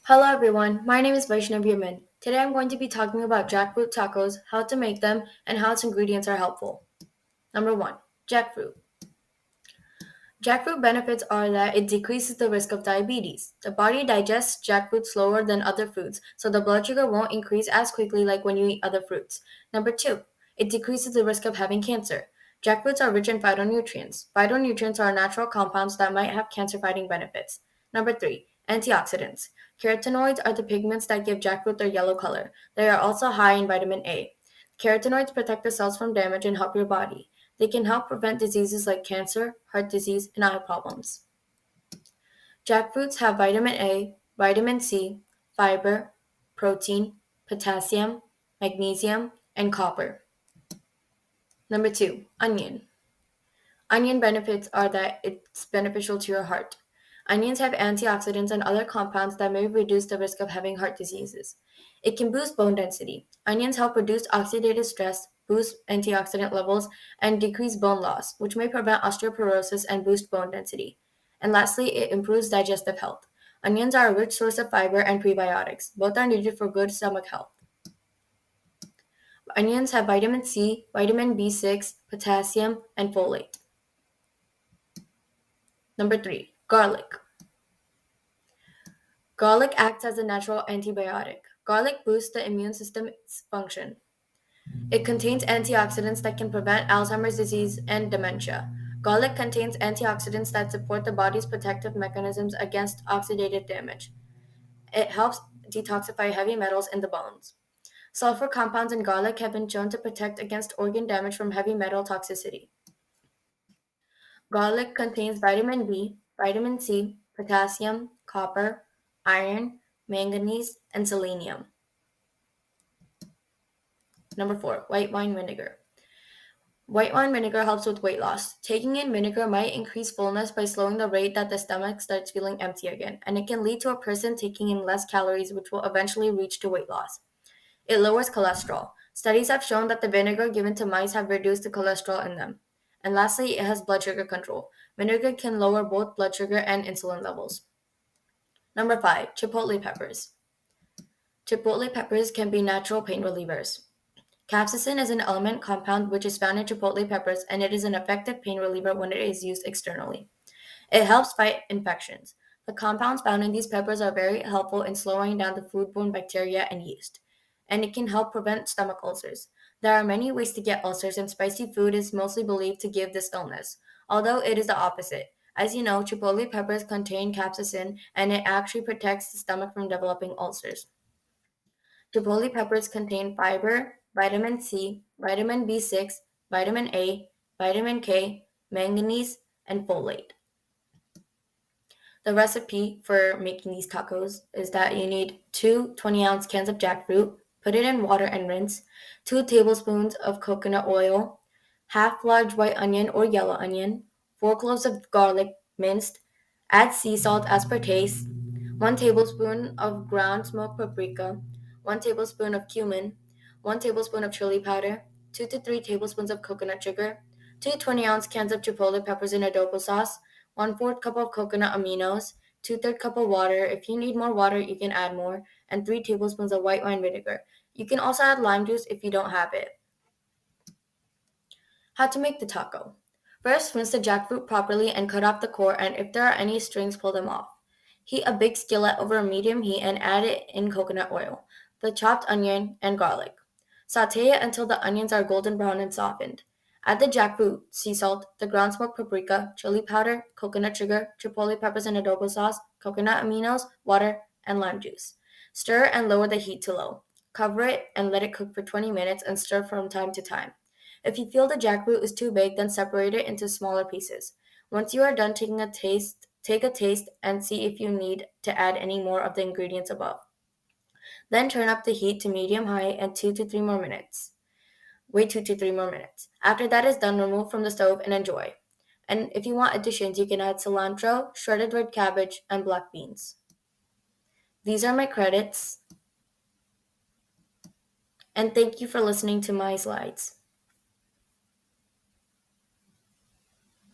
Hello everyone, my name is Vaishnavi Amin. Today I'm going to be talking about jackfruit tacos, how to make them, and how its ingredients are helpful. Number 1. Jackfruit. Jackfruit benefits are that it decreases the risk of diabetes. The body digests jackfruit slower than other fruits, so the blood sugar won't increase as quickly like when you eat other fruits. Number 2. It decreases the risk of having cancer. Jackfruits are rich in phytonutrients. Phytonutrients are natural compounds that might have cancer-fighting benefits. Number 3. Antioxidants. Carotenoids are the pigments that give jackfruit their yellow color. They are also high in vitamin A. Carotenoids protect the cells from damage and help your body. They can help prevent diseases like cancer, heart disease, and eye problems. Jackfruits have vitamin A, vitamin C, fiber, protein, potassium, magnesium, and copper. Number 2, onion. Onion benefits are that it's beneficial to your heart. Onions have antioxidants and other compounds that may reduce the risk of having heart diseases. It can boost bone density. Onions help reduce oxidative stress, boost antioxidant levels, and decrease bone loss, which may prevent osteoporosis and boost bone density. And lastly, it improves digestive health. Onions are a rich source of fiber and prebiotics. Both are needed for good stomach health. Onions have vitamin C, vitamin B6, potassium, and folate. Number 3, garlic. Garlic acts as a natural antibiotic. Garlic boosts the immune system's function. It contains antioxidants that can prevent Alzheimer's disease and dementia. Garlic contains antioxidants that support the body's protective mechanisms against oxidative damage. It helps detoxify heavy metals in the bones. Sulfur compounds in garlic have been shown to protect against organ damage from heavy metal toxicity. Garlic contains vitamin B, vitamin C, potassium, copper, iron, manganese, and selenium. Number 4, white wine vinegar. White wine vinegar helps with weight loss. Taking in vinegar might increase fullness by slowing the rate that the stomach starts feeling empty again, and it can lead to a person taking in less calories, which will eventually lead to weight loss. It lowers cholesterol. Studies have shown that the vinegar given to mice have reduced the cholesterol in them. And lastly, it has blood sugar control. Vinegar can lower both blood sugar and insulin levels. Number 5, chipotle peppers. Chipotle peppers can be natural pain relievers. Capsaicin is an element compound which is found in chipotle peppers, and it is an effective pain reliever when it is used externally. It helps fight infections. The compounds found in these peppers are very helpful in slowing down the foodborne bacteria and yeast, and it can help prevent stomach ulcers. There are many ways to get ulcers, and spicy food is mostly believed to give this illness, although it is the opposite. As you know, chipotle peppers contain capsaicin, and it actually protects the stomach from developing ulcers. Chipotle peppers contain fiber, vitamin C, vitamin B6, vitamin A, vitamin K, manganese, and folate. The recipe for making these tacos is that you need two 20-ounce cans of jackfruit, put it in water and rinse, 2 tablespoons of coconut oil, half large white onion or yellow onion, 4 cloves of garlic minced, add sea salt as per taste, 1 tablespoon of ground smoked paprika, 1 tablespoon of cumin, 1 tablespoon of chili powder, 2 to 3 tablespoons of coconut sugar, 2 20-ounce cans of chipotle peppers in adobo sauce, 1/4 cup of coconut aminos, 2/3 cup of water. If you need more water, you can add more, and 3 tablespoons of white wine vinegar. You can also add lime juice if you don't have it. How to make the taco. First, rinse the jackfruit properly and cut off the core, and if there are any strings, pull them off. Heat a big skillet over a medium heat and add it in coconut oil, the chopped onion, and garlic. Saute it until the onions are golden brown and softened. Add the jackfruit, sea salt, the ground smoked paprika, chili powder, coconut sugar, chipotle peppers and adobo sauce, coconut aminos, water, and lime juice. Stir and lower the heat to low. Cover it and let it cook for 20 minutes and stir from time to time. If you feel the jackfruit is too big, then separate it into smaller pieces. Once you are done take a taste and see if you need to add any more of the ingredients above. Then turn up the heat to medium-high and 2 to 3 more minutes. Wait 2 to 3 more minutes. After that is done, remove from the stove and enjoy. And if you want additions, you can add cilantro, shredded red cabbage, and black beans. These are my credits, and thank you for listening to my slides.